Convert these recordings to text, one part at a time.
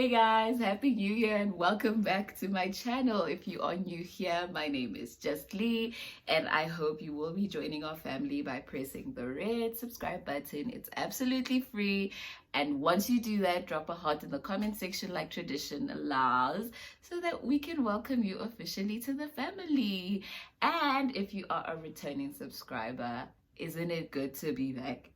Hey guys, happy new year and welcome back to my channel. If you are new here, my name is Just Lee and I hope you will be joining our family by pressing the red subscribe button. It's absolutely free, and once you do that, drop a heart in the comment section like tradition allows so that we can welcome you officially to the family. And if you are a returning subscriber, isn't it good to be back?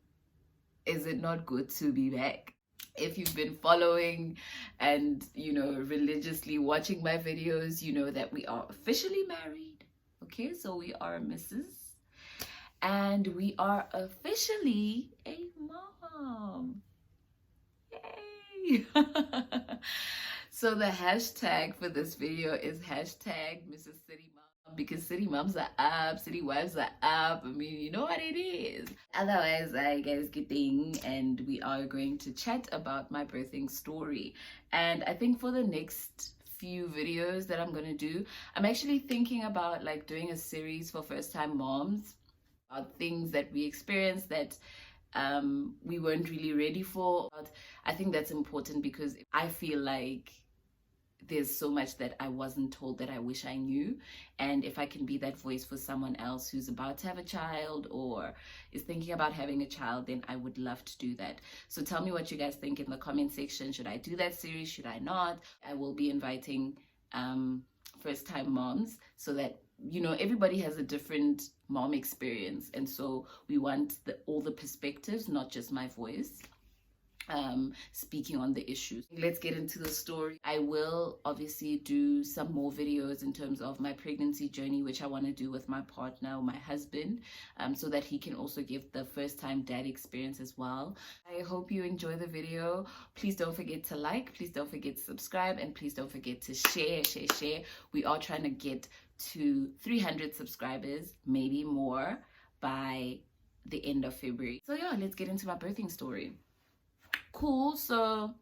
Is it not good to be back? If you've been following and religiously watching my videos, you know that we are officially married. Okay, so we are Mrs. and we are officially a mom. Yay! So the hashtag for this video is hashtag MrsCityMom, because city moms are up, city wives are up. I mean, you know what it is. Otherwise, I guess kidding, and we are going to chat about my birthing story. And I think for the next few videos that I'm gonna do, I'm actually thinking about like doing a series for first-time moms about things that we experienced that we weren't really ready for. I think that's important because I feel like there's so much that I wasn't told that I wish I knew, and if I can be that voice for someone else who's about to have a child or is thinking about having a child, then I would love to do that. So tell me what you guys think in the comment section. Should I do that series? Should I not? I will be inviting first-time moms so that everybody has a different mom experience, and so we want all the perspectives, not just my voice speaking on the issues. Let's get into the story. I will obviously do some more videos in terms of my pregnancy journey, which I want to do with my partner or my husband, so that he can also give the first-time dad experience as well. I hope you enjoy the video. Please don't forget to like, please don't forget to subscribe, and please don't forget to share. We are trying to get to 300 subscribers, maybe more, by the end of February. So yeah, let's get into my birthing story. Cool. So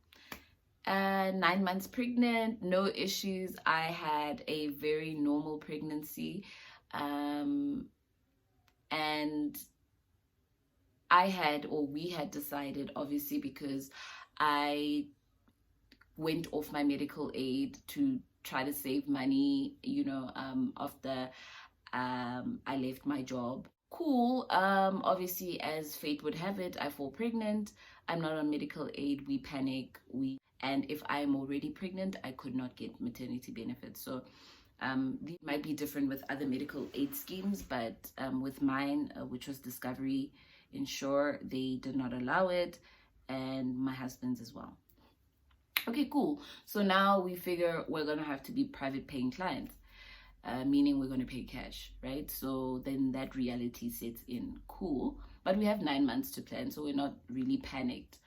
9 months pregnant, no issues. I had a very normal pregnancy, and we had decided, obviously, because I went off my medical aid to try to save money, after I left my job. Cool. Obviously, as fate would have it, I fall pregnant. I'm not on medical aid. We panic. And if I'm already pregnant, I could not get maternity benefits. So these might be different with other medical aid schemes, but with mine, which was Discovery Insure, they did not allow it, and my husband's as well. Okay, cool. So now we figure we're gonna have to be private paying clients. Meaning we're going to pay cash, right? So then that reality sets in. Cool. But we have 9 months to plan, so we're not really panicked.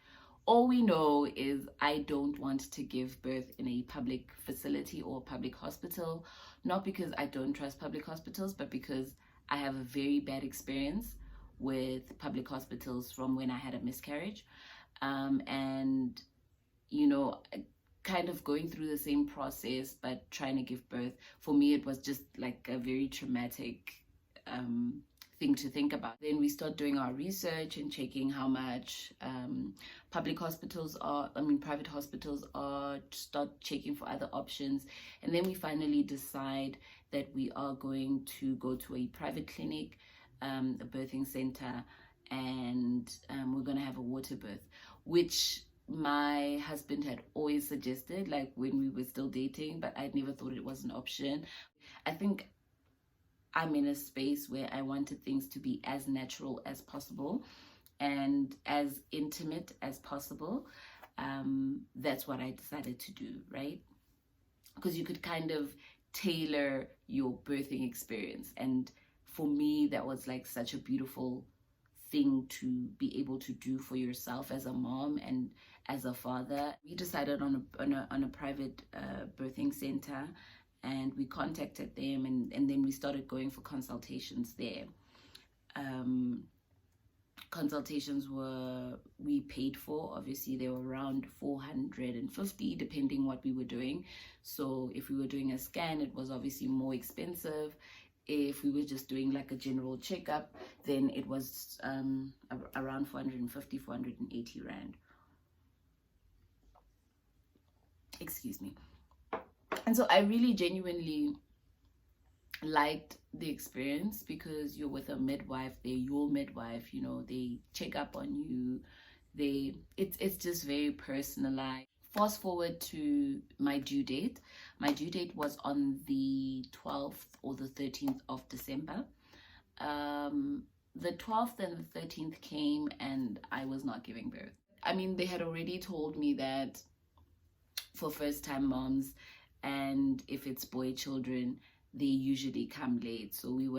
All we know is I don't want to give birth in a public facility or public hospital, not because I don't trust public hospitals, but because I have a very bad experience with public hospitals from when I had a miscarriage. And kind of going through the same process but trying to give birth, for me it was just like a very traumatic thing to think about. Then we start doing our research and checking how much private hospitals are, start checking for other options, and then we finally decide that we are going to go to a private clinic, a birthing center, and we're going to have a water birth, which my husband had always suggested, like when we were still dating, but I never thought it was an option. I think I'm in a space where I wanted things to be as natural as possible and as intimate as possible. That's what I decided to do, right? Because you could kind of tailor your birthing experience, and for me that was like such a beautiful thing to be able to do for yourself as a mom and as a father. We decided on a private birthing center, and we contacted them, and then we started going for consultations there. Consultations we paid for. Obviously they were around 450 depending what we were doing. So if we were doing a scan, it was obviously more expensive. If we were just doing like a general checkup, then it was around 450, 480 rand. Excuse me. And so I really genuinely liked the experience, because you're with a midwife, they're your midwife, you know, they check up on you, it's just very personalized. Fast forward to my due date. My due date was on the 12th or the 13th of December. The 12th and the 13th came and I was not giving birth. I mean, they had already told me that for first time moms, and if it's boy children, they usually come late. So we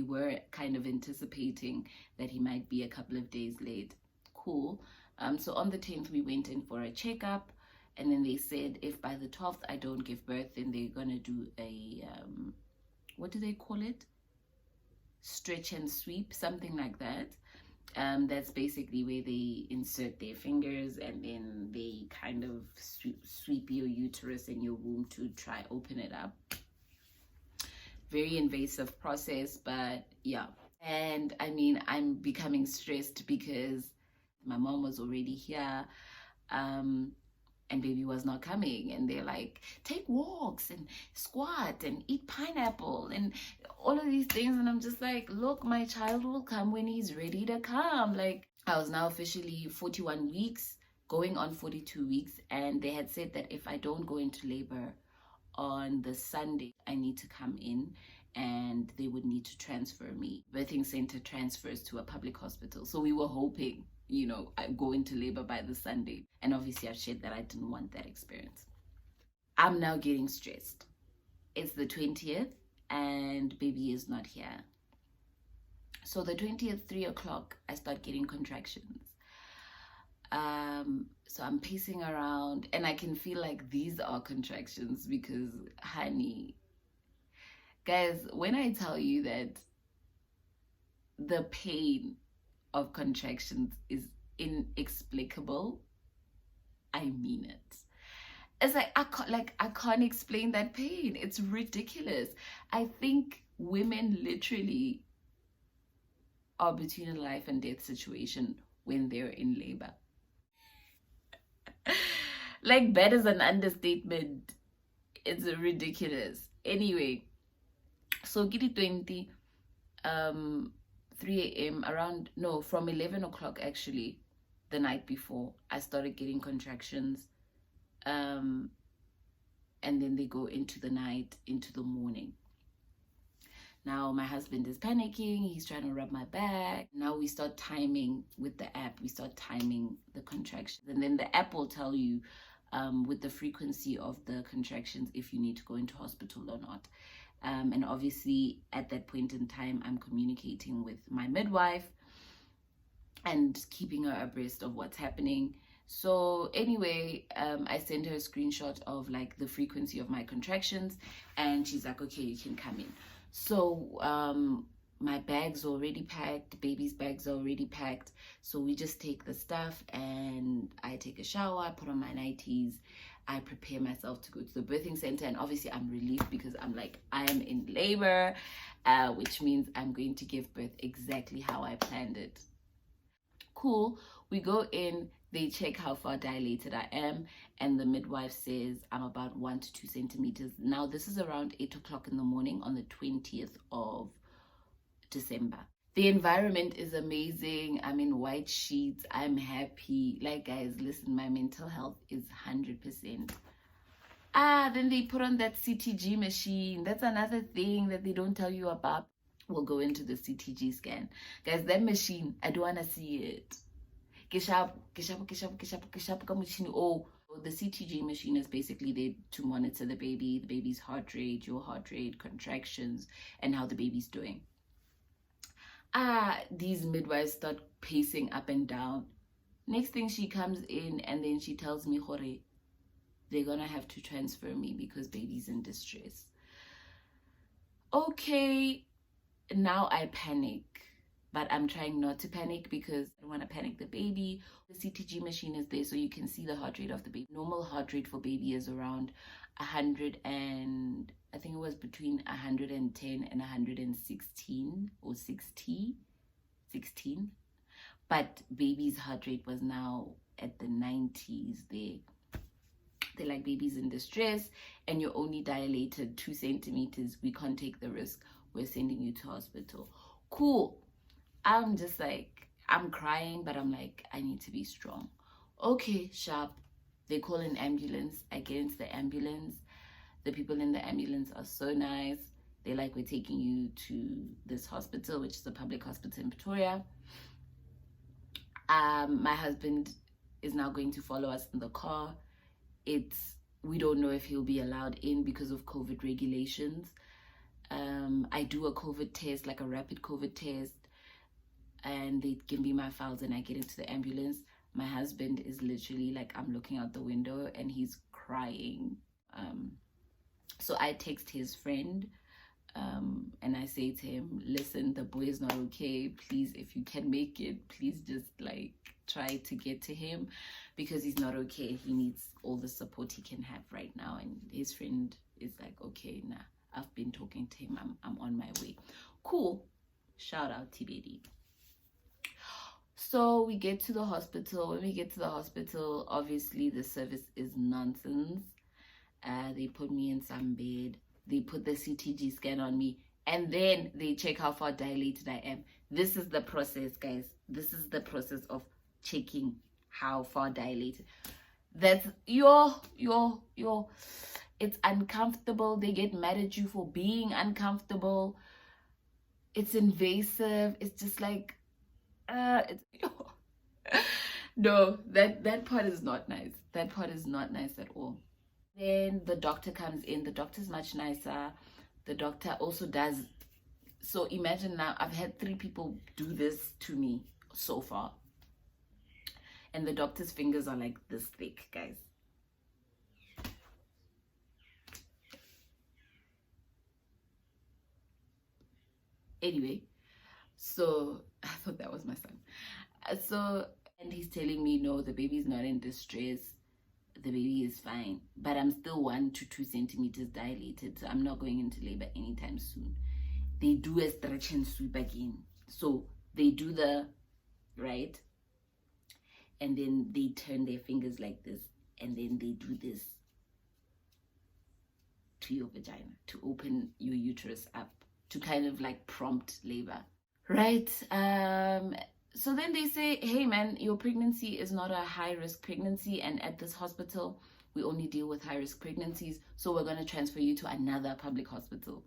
were kind of anticipating that he might be a couple of days late. Cool. So on the 10th we went in for a checkup, and then they said if by the 12th I don't give birth, then they're gonna do a what do they call it, stretch and sweep, something like that. That's basically where they insert their fingers and then they kind of sweep your uterus and your womb to try open it up. Very invasive process, but yeah. And I mean, I'm becoming stressed because my mom was already here, and baby was not coming, and they're like, take walks and squat and eat pineapple and all of these things, and I'm just like, look, my child will come when he's ready to come. Like, I was now officially 41 weeks, going on 42 weeks, and they had said that if I don't go into labor on the Sunday, I need to come in and they would need to transfer me. Birthing center transfers to a public hospital, so we were hoping, you know, I go into labor by the Sunday. And obviously I've shared that I didn't want that experience. I'm now getting stressed. It's the 20th and baby is not here. So the 20th, 3 o'clock, I start getting contractions. So I'm pacing around and I can feel like these are contractions because, honey, guys, when I tell you that the pain of contractions is inexplicable, I mean it. It's like I can't explain that pain. It's ridiculous. I think women literally are between a life and death situation when they're in labor. Like, that is an understatement. It's ridiculous. Anyway, so Giddy 20, 3 a.m. around, no, from 11 o'clock actually, the night before, I started getting contractions. And then they go into the night, into the morning. Now my husband is panicking, he's trying to rub my back. Now we start timing with the app, we start timing the contractions. And then the app will tell you with the frequency of the contractions if you need to go into hospital or not. And obviously at that point in time, I'm communicating with my midwife and keeping her abreast of what's happening. So anyway, I sent her a screenshot of like the frequency of my contractions, and she's like, okay, you can come in. So my bag's already packed, baby's bags are already packed. So we just take the stuff and I take a shower, I put on my nighties, I prepare myself to go to the birthing center. And obviously I'm relieved because I'm like, I am in labor, which means I'm going to give birth exactly how I planned it. Cool. We go in, they check how far dilated I am, and the midwife says I'm about 1 to 2 centimeters. Now this is around 8 o'clock in the morning on the 20th of December. The environment is amazing. I'm in white sheets. I'm happy. Like, guys, listen, my mental health is 100%. Then they put on that Ctg machine. That's another thing that they don't tell you about. We'll go into the Ctg scan. Guys, that machine, I don't want to see it. Oh, the Ctg machine is basically there to monitor the baby's heart rate, your heart rate, contractions, and how the baby's doing. These midwives start pacing up and down. Next thing, she comes in and then she tells me, Hore, they're gonna have to transfer me because baby's in distress. Okay, now I panic, but I'm trying not to panic because I don't want to panic the baby. The Ctg machine is there so you can see the heart rate of the baby. Normal heart rate for baby is around 100 and I think it was between 110 and 116 or 16. But baby's heart rate was now at the 90s there. They're like, baby's in distress and you're only dilated 2 centimeters. We can't take the risk. We're sending you to hospital. Cool. I'm just like, I'm crying, but I'm like, I need to be strong. Okay, sharp. They call an ambulance. I get into the ambulance. The people in the ambulance are so nice. They're like, we're taking you to this hospital, which is a public hospital in Pretoria. My husband is now going to follow us in the car. We don't know if he'll be allowed in because of COVID regulations. I do a COVID test, like a rapid COVID test, and they give me my files and I get into the ambulance. My husband is literally like, I'm looking out the window and he's crying. So I text his friend and I say to him, listen, the boy is not okay. Please, if you can make it, please just like try to get to him because he's not okay. He needs all the support he can have right now. And his friend is like, okay, nah, I've been talking to him. I'm on my way. Cool. Shout out TBD. So we get to the hospital. When we get to the hospital, obviously the service is nonsense. They put me in some bed. They put the Ctg scan on me. And then they check how far dilated I am. This is the process, guys. This is the process of checking how far dilated. That's it's uncomfortable. They get mad at you for being uncomfortable. It's invasive. It's just like, no, that part is not nice. That part is not nice at all. Then the doctor comes in. The doctor's much nicer. The doctor also does. So imagine now, I've had 3 people do this to me so far. And the doctor's fingers are like this thick, guys. Anyway, so I thought that was my son. So, and he's telling me, no, the baby's not in distress. The baby is fine, but I'm still 1 to 2 centimeters dilated, so I'm not going into labor anytime soon. They do a stretch and sweep again. So they do the right, and then they turn their fingers like this, and then they do this to your vagina to open your uterus up to kind of like prompt labor, right? So then they say, hey man, your pregnancy is not a high-risk pregnancy, and at this hospital we only deal with high-risk pregnancies, so we're going to transfer you to another public hospital.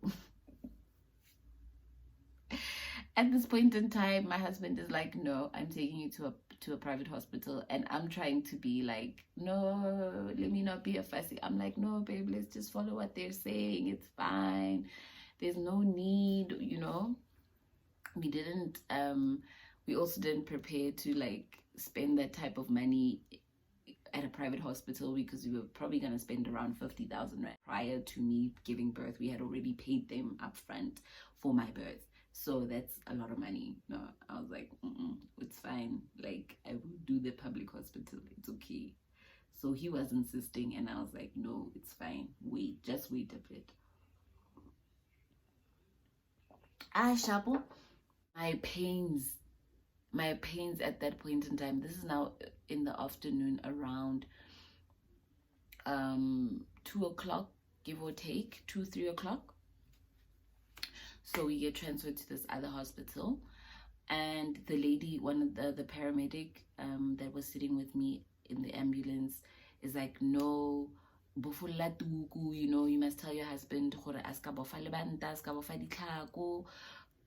At this point in time, my husband is like, no, I'm taking you to a private hospital. And I'm trying to be like, no, let me not be a fussy. I'm like, no babe, let's just follow what they're saying. It's fine. There's no need, you know. We also didn't prepare to like spend that type of money at a private hospital because we were probably going to spend around 50,000 right prior to me giving birth. We had already paid them upfront for my birth, so that's a lot of money. No, I was like, it's fine, like I will do the public hospital, it's okay. So he was insisting and I was like, no, it's fine, just wait a bit. Shapo, my pains at that point in time, this is now in the afternoon, around 2 o'clock, give or take, 2-3 o'clock. So we get transferred to this other hospital, and the lady, one of the paramedic that was sitting with me in the ambulance is like, no, you know, you must tell your husband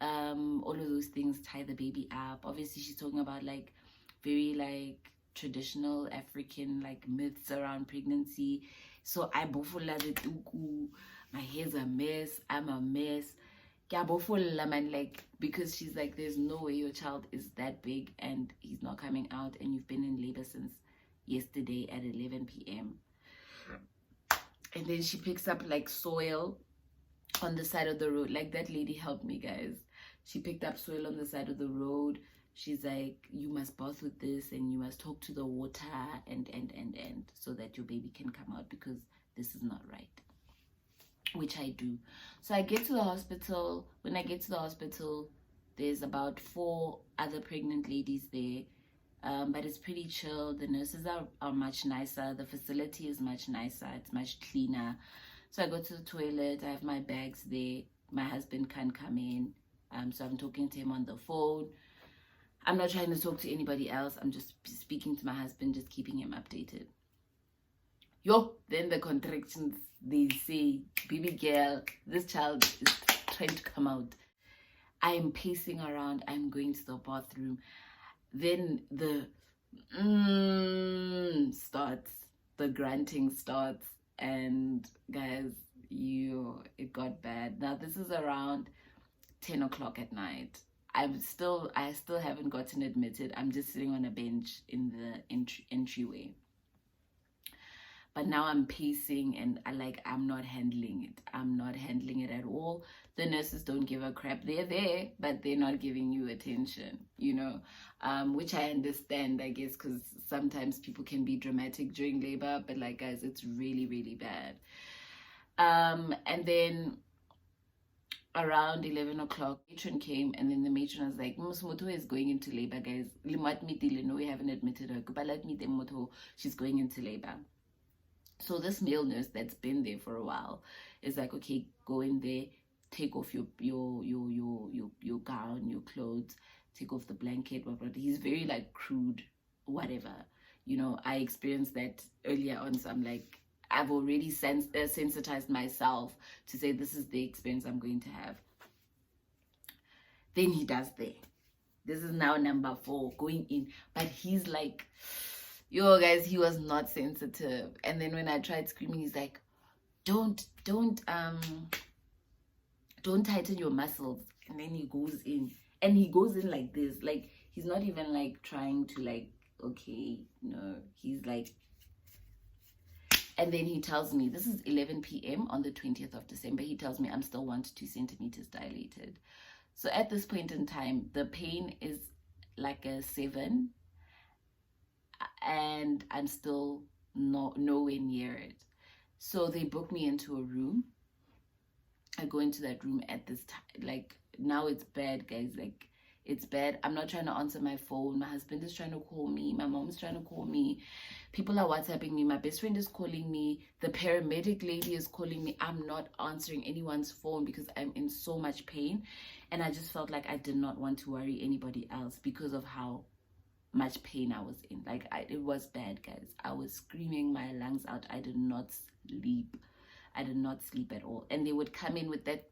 all of those things, tie the baby up. Obviously she's talking about like very like traditional African like myths around pregnancy. So I bofula the tuku, my hair's a mess, I'm a mess. Man, like, because she's like, there's no way your child is that big and he's not coming out and you've been in labor since yesterday at 11 p.m. And then she picks up like soil on the side of the road. Like, that lady helped me, guys. She picked up soil on the side of the road. She's like, you must bath with this and you must talk to the water and so that your baby can come out because this is not right. Which I do. So I get to the hospital. When I get to the hospital, there's about 4 other pregnant ladies there. But it's pretty chill. The nurses are much nicer. The facility is much nicer. It's much cleaner. So I go to the toilet. I have my bags there. My husband can't come in. So I'm talking to him on the phone. I'm not trying to talk to anybody else. I'm just speaking to my husband, just keeping him updated. Then the contractions, they say, baby girl, this child is trying to come out. I am pacing around. I'm going to the bathroom. Then the starts. The grunting starts. And guys, it got bad. Now this is around 10 o'clock at night. I still haven't gotten admitted. I'm just sitting on a bench in the entryway. But now I'm pacing and I'm not handling it. I'm not handling it at all. The nurses don't give a crap. They're there, but they're not giving you attention, which I understand, I guess, because sometimes people can be dramatic during labor, but guys, it's really, really bad. And then around 11 o'clock, matron came, and then the matron was like, Moto is going into labor, guys. No, we haven't admitted her. She's going into labor. So this male nurse that's been there for a while is like, okay, go in there, take off your gown, your clothes, take off the blanket, whatever. He's very crude, whatever. I experienced that earlier on, so I'm like, I've already sensitized myself to say this is the experience I'm going to have. Then he does there. This is now number 4 going in, but he's like, guys, he was not sensitive. And then when I tried screaming, he's like, don't tighten your muscles. And then he goes in, and he goes in like this, he's not even trying to okay, no, he's like. And then he tells me, this is 11 p.m. on the 20th of December. He tells me I'm still 1 to 2 centimeters dilated. So at this point in time, the pain is like a 7. And I'm still nowhere near it. So they book me into a room. I go into that room at this time. Now it's bad, guys. It's bad. I'm not trying to answer my phone. My husband is trying to call me. My mom is trying to call me. People are WhatsApping me. My best friend is calling me. The paramedic lady is calling me. I'm not answering anyone's phone because I'm in so much pain. And I just felt like I did not want to worry anybody else because of how much pain I was in. It was bad, guys. I was screaming my lungs out. I did not sleep. I did not sleep at all. And they would come in with that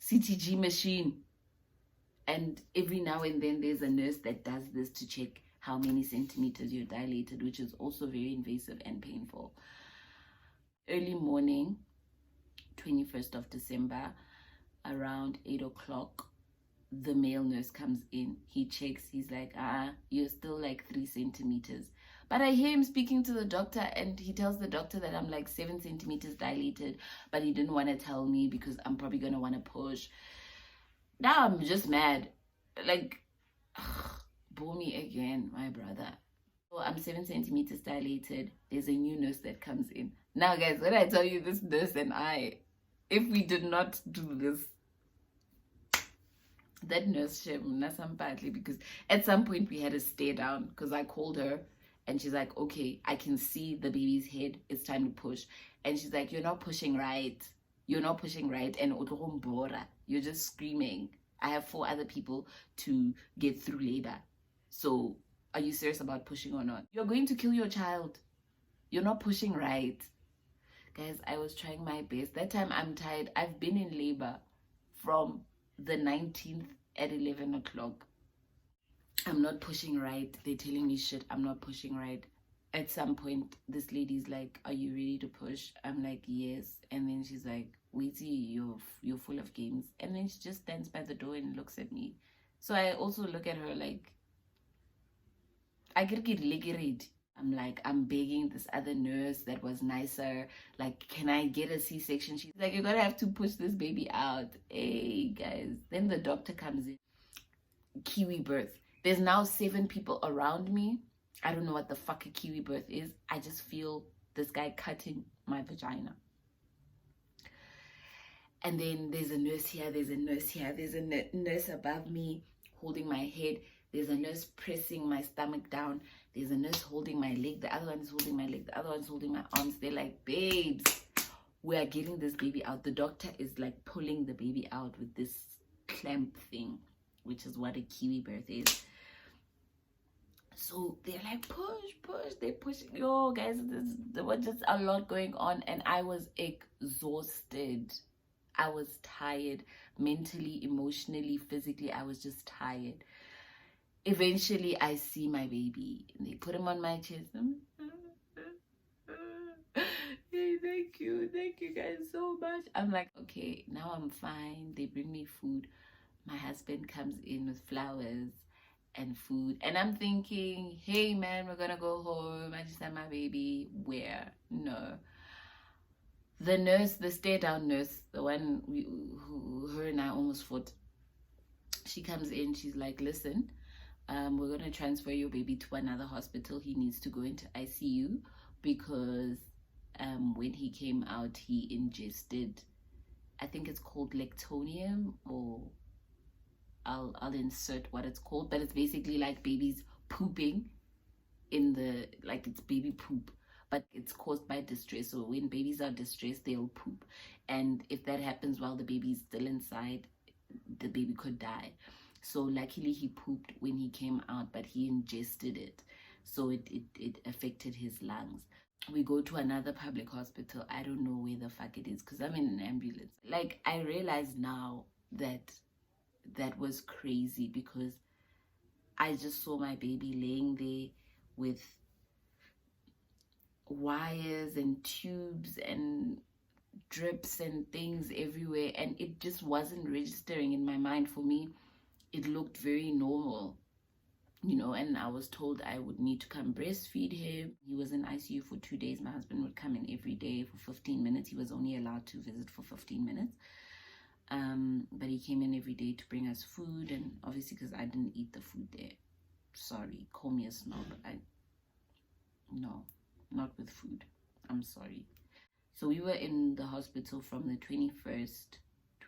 Ctg machine, and every now and then there's a nurse that does this to check how many centimeters you're dilated, which is also very invasive and painful. Early morning, 21st of December, around 8 o'clock, the male nurse comes in. He checks. He's like, you're still 3 centimeters. But I hear him speaking to the doctor, and he tells the doctor that I'm 7 centimeters dilated, but he didn't want to tell me because I'm probably going to want to push. Now I'm just mad. Bore me again, my brother. So I'm 7 centimeters dilated. There's a new nurse that comes in. Now, guys, when I tell you this nurse and I, if we did not do this, that nurse, because at some point we had to stay down because I called her and she's like, okay, I can see the baby's head. It's time to push. And she's like, you're not pushing right. You're not pushing right. And you're just screaming. I have 4 other people to get through labor. So are you serious about pushing or not? You're going to kill your child. You're not pushing right. Guys, I was trying my best. That time I'm tired. I've been in labor from the 19th at 11 o'clock. I'm not pushing right. They're telling me shit. I'm not pushing right. At some point, this lady's like, are you ready to push? I'm like, yes. And then she's like, Waity, you're full of games. And then she just stands by the door and looks at me. So I also look at her like, I get ready. I'm like, I'm begging this other nurse that was nicer, can I get a C-section? She's like, you're gonna have to push this baby out. Hey, guys. Then the doctor comes in. Kiwi birth. There's now 7 people around me. I don't know what the fuck a kiwi birth is. I just feel this guy cutting my vagina. And then there's a nurse here, there's a nurse here, there's a nurse above me holding my head. There's a nurse pressing my stomach down. There's a nurse holding my leg. The other one is holding my leg. The other one's holding my arms. They're like, babes, we are getting this baby out. The doctor is like pulling the baby out with this clamp thing, which is what a Kiwi birth is. So they're like, push. They're pushing. Yo, guys, there was just a lot going on. And I was exhausted. I was tired. Mentally, emotionally, physically, I was just tired. Eventually, I see my baby. And they put him on my chest. Hey, thank you guys so much. I'm like, okay, now I'm fine. They bring me food. My husband comes in with flowers and food, and I'm thinking, hey man, we're gonna go home. I just had my baby. Where? No. The nurse, the stare down nurse, the one who her and I almost fought, she comes in. She's like, listen, we're gonna transfer your baby to another hospital. He needs to go into ICU because when he came out, he ingested, I think it's called lectonium, or I'll insert what it's called, but it's basically like babies pooping in the, like it's baby poop, but it's caused by distress. So when babies are distressed, they'll poop, and if that happens while the baby's still inside, the baby could die. So luckily he pooped when he came out, but he ingested it, so it affected his lungs. We go to another public hospital. I don't know where the fuck it is because I'm in an ambulance. Like, I realize now that that was crazy because I just saw my baby laying there with wires and tubes and drips and things everywhere, and it just wasn't registering in my mind. For me, it looked very normal, you know, and I was told I would need to come breastfeed him. He was in ICU for 2 days. My husband would come in every day for 15 minutes. He was only allowed to visit for 15 minutes. But he came in every day to bring us food, and obviously because I didn't eat the food there. Sorry, call me a snob. No, not with food. I'm sorry. So we were in the hospital from the 21st,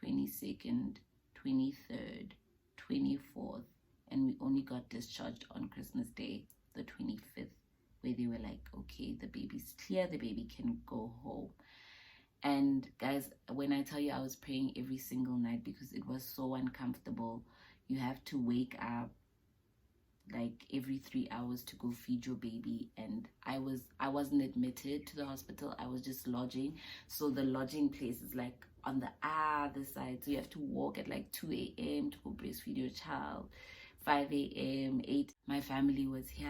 22nd, 23rd, 24th, and we only got discharged on Christmas Day, the 25th, where they were like, okay, the baby's clear, the baby can go home. And guys, when I tell you I was praying every single night because it was so uncomfortable. You have to wake up like every 3 hours to go feed your baby, and I wasn't admitted to the hospital. I was just lodging. So the lodging place is like on the other side, so you have to walk at like 2 a.m. to go breastfeed your child. 5 a.m., 8. My family was here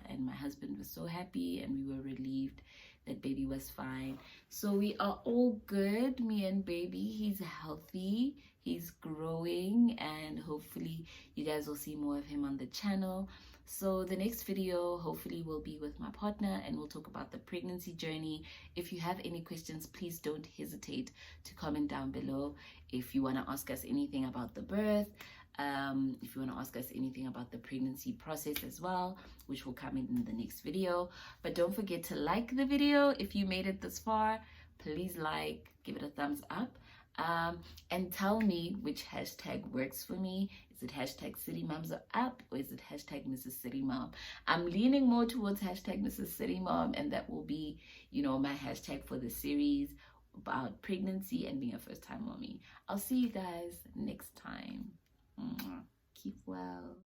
and my husband was so happy, and we were relieved that baby was fine. So we are all good, me and baby. He's healthy, he's growing, and hopefully you guys will see more of him on the channel. So the next video hopefully will be with my partner, and we'll talk about the pregnancy journey. If you have any questions, please don't hesitate to comment down below. If you want to ask us anything about the birth, if you want to ask us anything about the pregnancy process as well, which will come in the next video. But don't forget to like the video. If you made it this far, please like, give it a thumbs up, and tell me which hashtag works for me. Is it hashtag CityMoms are up, or is it hashtag MrsCityMom? I'm leaning more towards hashtag MrsCityMom, and that will be, you know, my hashtag for the series about pregnancy and being a first-time mommy. I'll see you guys next time. Keep well.